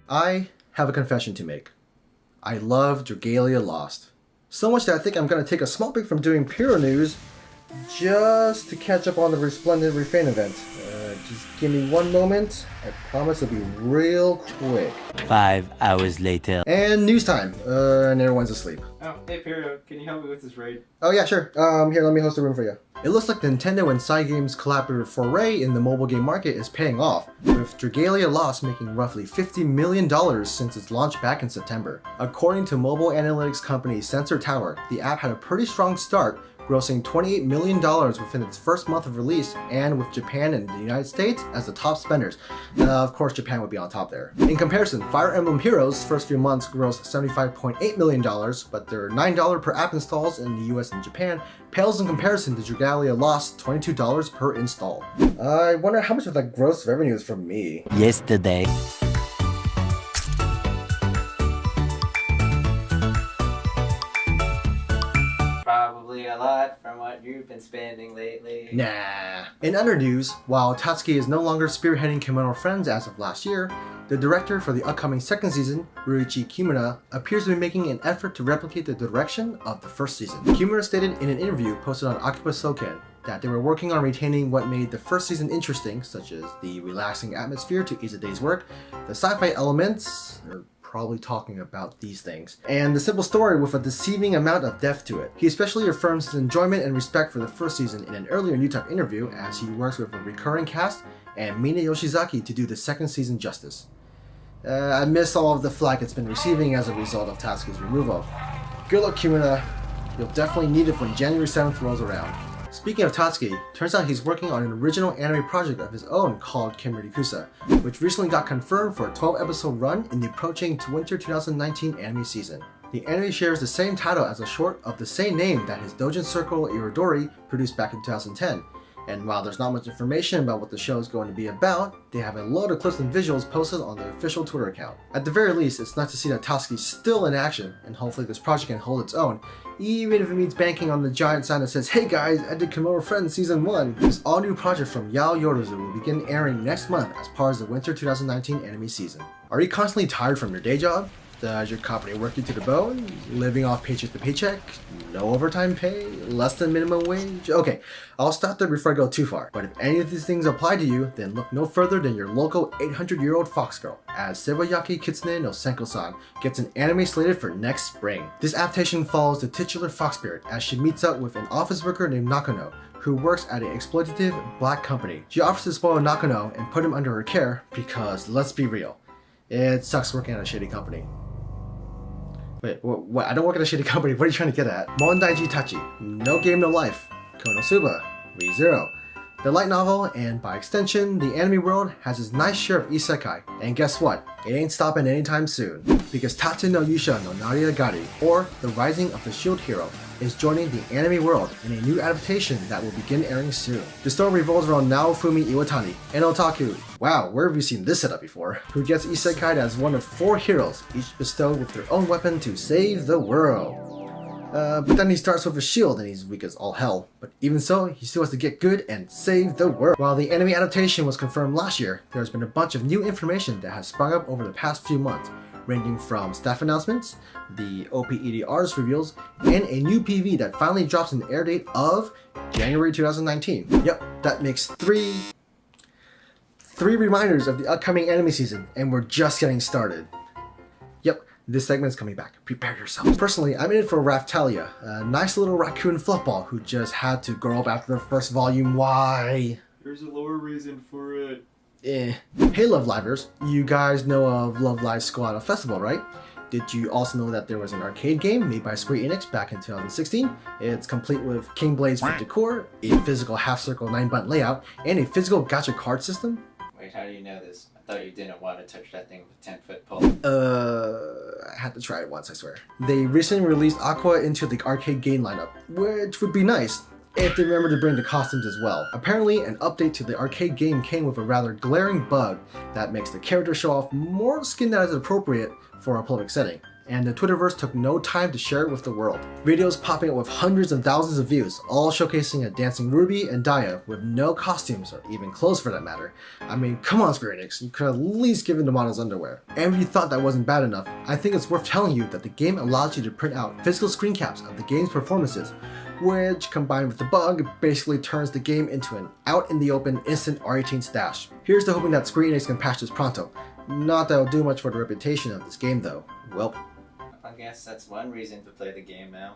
I have a confession to make. I love Dragalia Lost. So much that I think I'm going to take a small break from doing PiroNews just to catch up on the Resplendent Refrain event. Just give me one moment. I promise it'll be real quick. 5 hours later. And news time. And everyone's asleep. Oh, hey Piro, can you help me with this raid? Oh yeah, sure. Here, let me host a room for you. It looks like Nintendo and Cygames' collaborative foray in the mobile game market is paying off, with Dragalia Lost making roughly $50 million since its launch back in September. According to mobile analytics company Sensor Tower, the app had a pretty strong start, grossing $28 million within its first month of release, and with Japan and the United States as the top spenders. Of course, Japan would be on top there. In comparison, Fire Emblem Heroes' first few months grossed $75.8 million, but their $9 per app installs in the US and Japan pales in comparison to Dragalia Lost $22 per install. I wonder how much of that gross revenue is from me. Yesterday. Probably a lot from what you've been spending lately. Nah. In other news, while Tatsuki is no longer spearheading Kemono Friends as of last year, the director for the upcoming second season, Ryuichi Kimura, appears to be making an effort to replicate the direction of the first season. Kimura stated in an interview posted on Akiba Soken that they were working on retaining what made the first season interesting, such as the relaxing atmosphere to ease a day's work, the sci-fi elements, probably talking about these things, and the simple story with a deceiving amount of depth to it. He especially affirms his enjoyment and respect for the first season in an earlier New Type interview, as he works with a recurring cast and Mina Yoshizaki to do the second season justice. I miss all of the flack it's been receiving as a result of Tatsuki's removal. Good luck, Kimura. You'll definitely need it when January 7th rolls around. Speaking of Tatsuki, turns out he's working on an original anime project of his own called Kemerikusa, which recently got confirmed for a 12-episode run in the approaching winter 2019 anime season. The anime shares the same title as a short of the same name that his Dojin Circle Irodori produced back in 2010. And while there's not much information about what the show is going to be about, they have a load of clips and visuals posted on their official Twitter account. At the very least, it's nice to see that Tatsuki's still in action, and hopefully this project can hold its own, even if it means banking on the giant sign that says, "Hey guys, I did Kemono Friends Season 1. This all-new project from Yao Yorozu will begin airing next month as part of the winter 2019 anime season. Are you constantly tired from your day job? Does your company work you to the bone? Living off paycheck to paycheck? No overtime pay? Less than minimum wage? Okay, I'll stop there before I go too far. But if any of these things apply to you, then look no further than your local 800-year-old fox girl, as Sewayaki Kitsune no Senko-san gets an anime slated for next spring. This adaptation follows the titular fox spirit as she meets up with an office worker named Nakano, who works at an exploitative black company. She offers to spoil Nakano and put him under her care because, let's be real, it sucks working at a shitty company. Wait, what? I don't work at a shitty company. What are you trying to get at? Mondaiji Tachi, No Game No Life, Konosuba, ReZero. The light novel, and by extension, the anime world, has its nice share of isekai. And guess what? It ain't stopping anytime soon. Because Tate no Yusha no Nariagari, or The Rising of the Shield Hero, is joining the anime world in a new adaptation that will begin airing soon. The story revolves around Naofumi Iwatani, an otaku, wow, where have you seen this setup before, who gets isekai'd as one of 4 heroes, each bestowed with their own weapon to save the world. But then he starts with a shield and he's weak as all hell. But even so, he still has to get good and save the world. While the anime adaptation was confirmed last year, there's been a bunch of new information that has sprung up over the past few months, ranging from staff announcements, the OPEDR's reveals, and a new PV that finally drops an air date of January 2019. Yep, that makes three reminders of the upcoming anime season, and we're just getting started. Yep, this segment is coming back. Prepare yourself. Personally, I'm in it for Raftalia, a nice little raccoon fluffball who just had to grow up after the first volume. Why? There's a lower reason for it. Hey Love Livers, you guys know of Love Live Squad Festival, right? Did you also know that there was an arcade game made by Square Enix back in 2016? It's complete with King Blades for decor, a physical half-circle 9-button layout, and a physical gacha card system. Wait, how do you know this? I thought you didn't want to touch that thing with a 10-foot pole. I had to try it once, I swear. They recently released Aqua into the arcade game lineup, which would be nice if they remember to bring the costumes as well. Apparently, an update to the arcade game came with a rather glaring bug that makes the character show off more skin that is appropriate for a public setting. and the Twitterverse took no time to share it with the world. Videos popping up with hundreds and thousands of views, all showcasing a dancing Ruby and Daya with no costumes or even clothes for that matter. I mean, come on Square Enix, you could at least give the models underwear. And if you thought that wasn't bad enough, I think it's worth telling you that the game allows you to print out physical screen caps of the game's performances, which, combined with the bug, basically turns the game into an out-in-the-open instant R18 stash. Here's to hoping that Square Enix can patch this pronto. Not that it'll do much for the reputation of this game though. Well, I guess that's one reason to play the game now.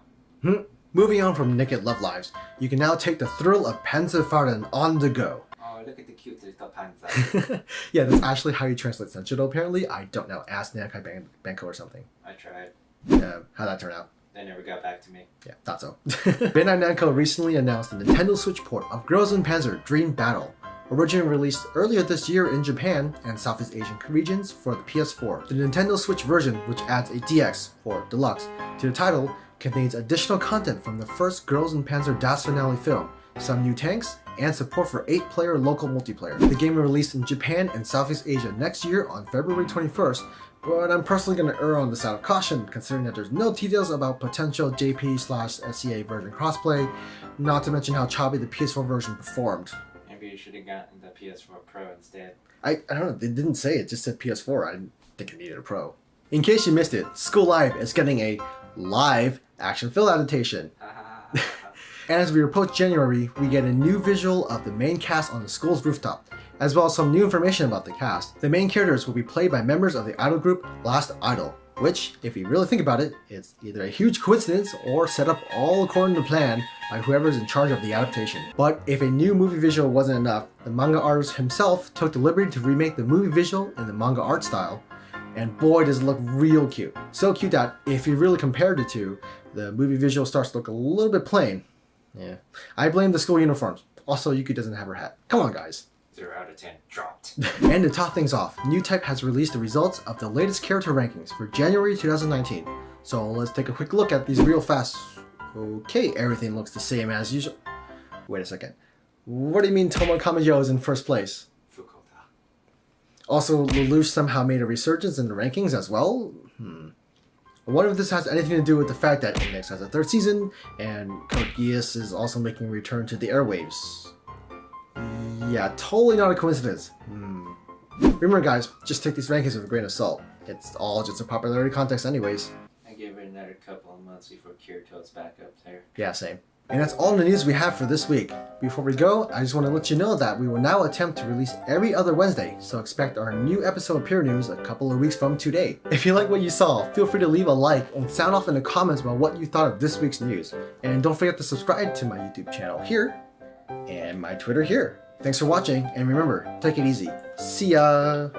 Moving on from naked love lives, you can now take the thrill of Panzerfahren on the go. Oh, look at the cute little Panzer. Yeah, that's actually how you translate Senshiro apparently. I don't know, ask Nankai Banko or something. I tried. How'd that turn out? They never got back to me. Yeah, thought so. Bandai Namco recently announced the Nintendo Switch port of Girls in Panzer Dream Battle. Originally released earlier this year in Japan and Southeast Asian regions for the PS4. The Nintendo Switch version, which adds a DX, or Deluxe, to the title, contains additional content from the first Girls in Panzer Das Finale film, some new tanks, and support for 8-player local multiplayer. The game will release in Japan and Southeast Asia next year on February 21st, but I'm personally going to err on the side of caution, considering that there's no details about potential JP/SCA version crossplay, not to mention how choppy the PS4 version performed. Maybe you should have gotten the PS4 Pro instead. I don't know, they didn't say it, just said PS4. I didn't think it needed a Pro. In case you missed it, School Live is getting a live action film adaptation. And as we approach January, we get a new visual of the main cast on the school's rooftop, as well as some new information about the cast. The main characters will be played by members of the idol group Last Idol, which, if you really think about it, it's either a huge coincidence or set up all according to plan by whoever's in charge of the adaptation. But if a new movie visual wasn't enough, the manga artist himself took the liberty to remake the movie visual in the manga art style, and boy does it look real cute. So cute that if you really compared the two, the movie visual starts to look a little bit plain. Yeah, I blame the school uniforms. Also, Yuki doesn't have her hat. Come on guys. 0 out of 10 dropped. And to top things off, New Type has released the results of the latest character rankings for January 2019. So let's take a quick look at these real fast. Okay, everything looks the same as usual. Wait a second. What do you mean Tomo Kamijo is in first place? Fukuda. Also, Lelouch somehow made a resurgence in the rankings as well? I wonder if this has anything to do with the fact that Index has a third season, and Code Geass is also making a return to the airwaves. Yeah, totally not a coincidence. Remember guys, just take these rankings with a grain of salt. It's all just a popularity context anyways. I give it another couple of months before Kirito's back up there. Yeah, same. And that's all the news we have for this week. Before we go, I just want to let you know that we will now attempt to release every other Wednesday, so expect our new episode of PiroNews a couple of weeks from today. If you like what you saw, feel free to leave a like and sound off in the comments about what you thought of this week's news. And don't forget to subscribe to my YouTube channel here, and my Twitter here. Thanks for watching, and remember, take it easy. See ya!